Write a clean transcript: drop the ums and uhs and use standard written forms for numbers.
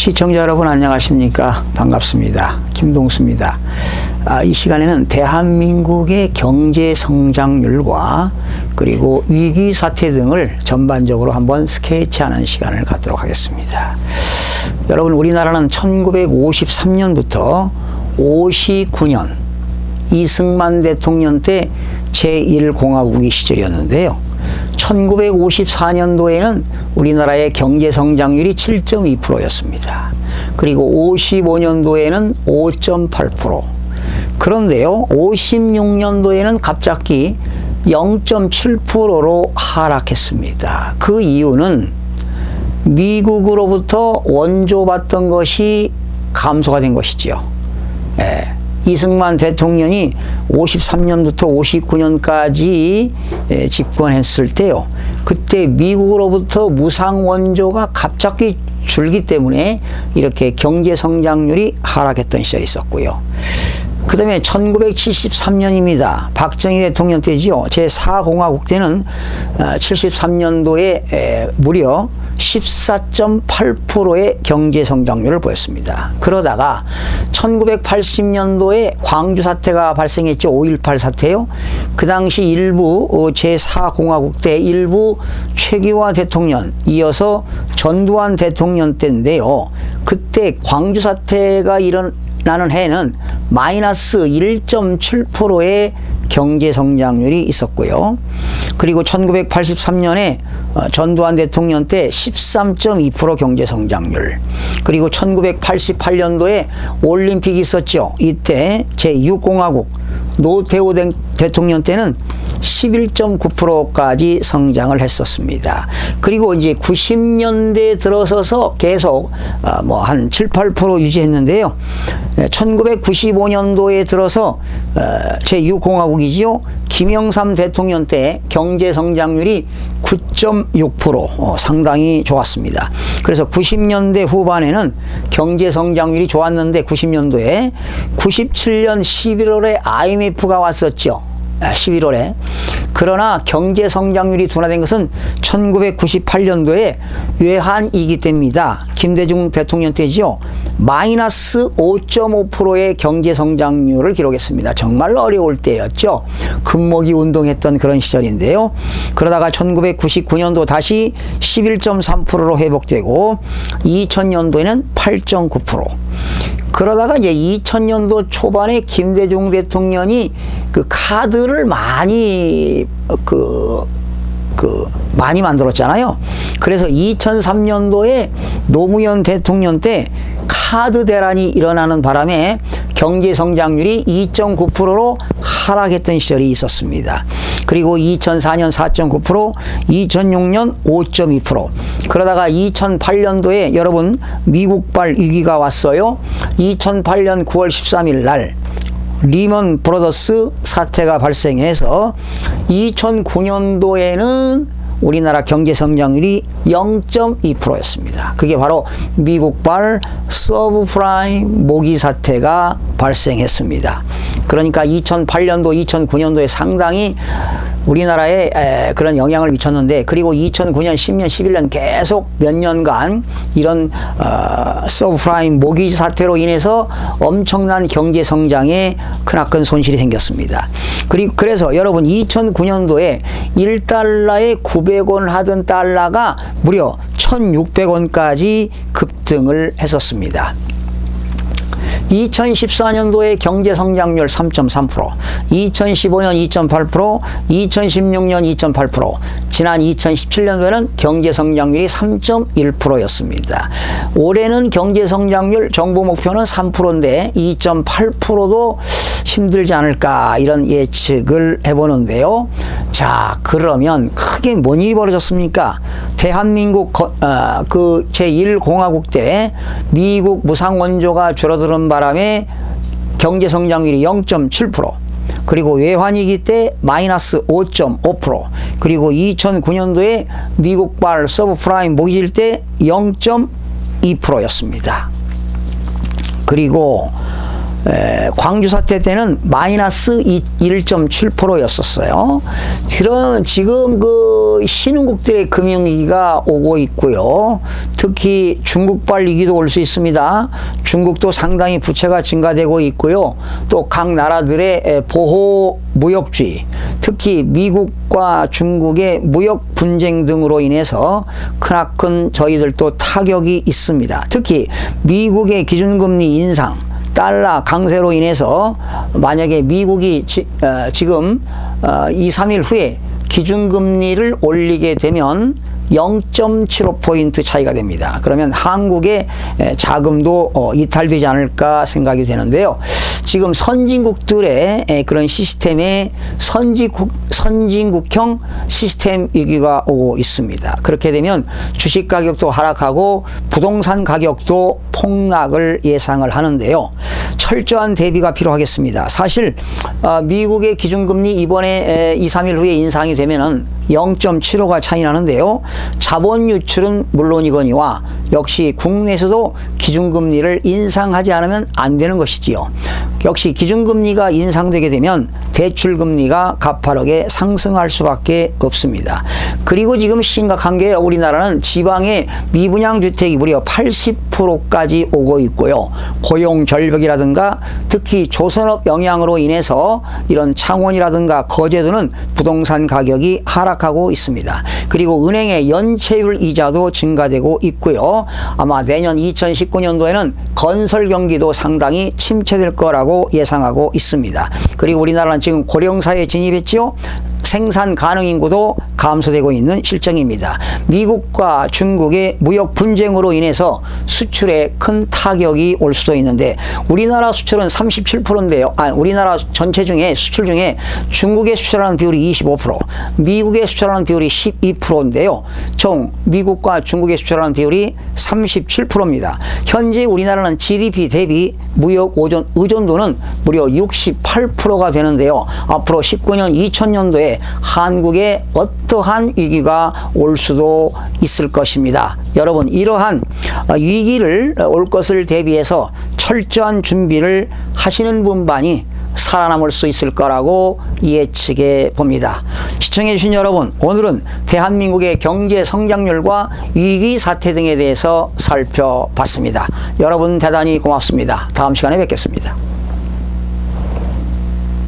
시청자 여러분 안녕하십니까? 반갑습니다. 김동수입니다. 이 시간에는 대한민국의 경제 성장률과 그리고 위기 사태 등을 전반적으로 한번 스케치하는 시간을 갖도록 하겠습니다. 여러분, 우리나라는 1953년부터 59년 이승만 대통령 때 제1공화국이 시절이었는데요. 1954년도에는 우리나라의 경제 성장률이 7.2%였습니다. 그리고 55년도에는 5.8%. 그런데요, 56년도에는 갑자기 0.7%로 하락했습니다. 그 이유는 미국으로부터 원조 받던 것이 감소가 된 것이죠. 이승만 대통령이 53년부터 59년까지 집권했을 때요. 그때 미국으로부터 무상 원조가 갑자기 줄기 때문에 이렇게 경제 성장률이 하락했던 시절이 있었고요. 그 다음에 1973년입니다. 박정희 대통령 때지요. 제4공화국 때는 73년도에 무려 14.8%의 경제 성장률을 보였습니다. 그러다가 1980년도에 광주 사태가 발생했죠. 5.18 사태요. 그 당시 일부 제4공화국 때 일부 최규하 대통령, 이어서 전두환 대통령 때인데요. 그때 광주 사태가 나는 해는 마이너스 1.7%의 경제 성장률이 있었고요. 그리고 1983년에 전두환 대통령 때 13.2% 경제 성장률. 그리고 1988년도에 올림픽이 있었죠. 이때 제6공화국 노태우 대통령 때는 11.9%까지 성장을 했었습니다. 그리고 이제 90년대 들어서서 계속 한 7, 8% 유지했는데요. 1995년도에 들어서 제6공화국이지요. 김영삼 대통령 때 경제 성장률이 9.6%, 상당히 좋았습니다. 그래서 90년대 후반에는 경제 성장률이 좋았는데 90년도에 97년 11월에 IMF가 왔었죠. 11월에. 그러나 경제 성장률이 둔화된 것은 1998년도에 외환위기 때입니다. 김대중 대통령 때지요. 마이너스 5.5%의 경제 성장률을 기록했습니다. 정말 어려울 때였죠. 금모기 운동했던 그런 시절인데요. 그러다가 1999년도 다시 11.3%로 회복되고 2000년도에는 8.9%. 그러다가 이제 2000년도 초반에 김대중 대통령이 그 카드를 많이 많이 만들었잖아요. 그래서 2003년도에 노무현 대통령 때 카드 대란이 일어나는 바람에 경제 성장률이 2.9%로 하락했던 시절이 있었습니다. 그리고 2004년 4.9%, 2006년 5.2%. 그러다가 2008년도에 여러분 미국발 위기가 왔어요. 2008년 9월 13일 날 리먼 브러더스 사태가 발생해서 2009년도에는 우리나라 경제 성장률이 0.2%였습니다. 그게 바로 미국발 서브프라임 모기 사태가 발생했습니다. 그러니까 2008년도, 2009년도에 상당히 우리나라에 그런 영향을 미쳤는데, 그리고 2009년, 10년, 11년 계속 몇 년간 이런 서브프라임 모기 사태로 인해서 엄청난 경제 성장에 크나큰 손실이 생겼습니다. 그래서 여러분 2009년도에 1달러에 900원 하던 달러가 무려 1600원까지 급등을 했었습니다. 2014년도에 경제 성장률 3.3%, 2015년 2.8%, 2016년 2.8%, 지난 2017년도에는 경제 성장률이 3.1%였습니다. 올해는 경제 성장률 정부 목표는 3%인데 2.8%도 힘들지 않을까, 이런 예측을 해보는데요. 자, 그러면 크게 뭔 일이 벌어졌습니까? 대한민국 그 제1공화국 때 미국 무상 원조가 줄어드는 바람에 경제 성장률이 0.7%, 그리고 외환위기 때 마이너스 5.5%, 그리고 2009년도에 미국발 서브프라임 모기질 때 0.2%였습니다. 그리고 광주 사태 때는 마이너스 1.7%였었어요. 지금 그 신흥국들의 금융위기가 오고 있고요. 특히 중국발 위기도 올 수 있습니다. 중국도 상당히 부채가 증가되고 있고요. 또 각 나라들의 보호 무역주의, 특히 미국과 중국의 무역 분쟁 등으로 인해서 크나큰 저희들도 타격이 있습니다. 특히 미국의 기준금리 인상, 달러 강세로 인해서 만약에 미국이 지금 2, 3일 후에 기준금리를 올리게 되면 0.75포인트 차이가 됩니다. 그러면 한국의 자금도 이탈되지 않을까 생각이 되는데요. 지금 선진국들의 그런 시스템에 선진국형 시스템 위기가 오고 있습니다. 그렇게 되면 주식 가격도 하락하고 부동산 가격도 폭락을 예상을 하는데요. 철저한 대비가 필요하겠습니다. 사실 미국의 기준금리 이번에 2, 3일 후에 인상이 되면은 0.75가 차이 나는데요. 자본 유출은 물론이거니와 역시 국내에서도 기준금리를 인상하지 않으면 안 되는 것이지요. 역시 기준금리가 인상되게 되면 대출금리가 가파르게 상승할 수밖에 없습니다. 그리고 지금 심각한 게 우리나라는 지방의 미분양 주택이 무려 80%까지 오고 있고요. 고용 절벽이라든가 특히 조선업 영향으로 인해서 이런 창원이라든가 거제도는 부동산 가격이 하락하고 있습니다. 그리고 은행의 연체율 이자도 증가되고 있고요. 아마 내년 2019년도에는 건설 경기도 상당히 침체될 거라고 예상하고 있습니다. 그리고 우리나라는 지금 고령사회에 진입했지요. 생산 가능 인구도 감소되고 있는 실정입니다. 미국과 중국의 무역 분쟁으로 인해서 수출에 큰 타격이 올 수도 있는데 우리나라 수출은 37%인데요. 우리나라 전체 중에 수출 중에 중국에 수출하는 비율이 25%, 미국에 수출하는 비율이 12%인데요. 총 미국과 중국에 수출하는 비율이 37%입니다. 현재 우리나라는 GDP 대비 무역 의존도는 무려 68%가 되는데요. 앞으로 19년, 2000년도에 한국에 어떠한 위기가 올 수도 있을 것입니다. 여러분, 이러한 위기를 올 것을 대비해서 철저한 준비를 하시는 분만이 살아남을 수 있을 거라고 예측해 봅니다. 시청해 주신 여러분, 오늘은 대한민국의 경제 성장률과 위기 사태 등에 대해서 살펴봤습니다. 여러분 대단히 고맙습니다. 다음 시간에 뵙겠습니다.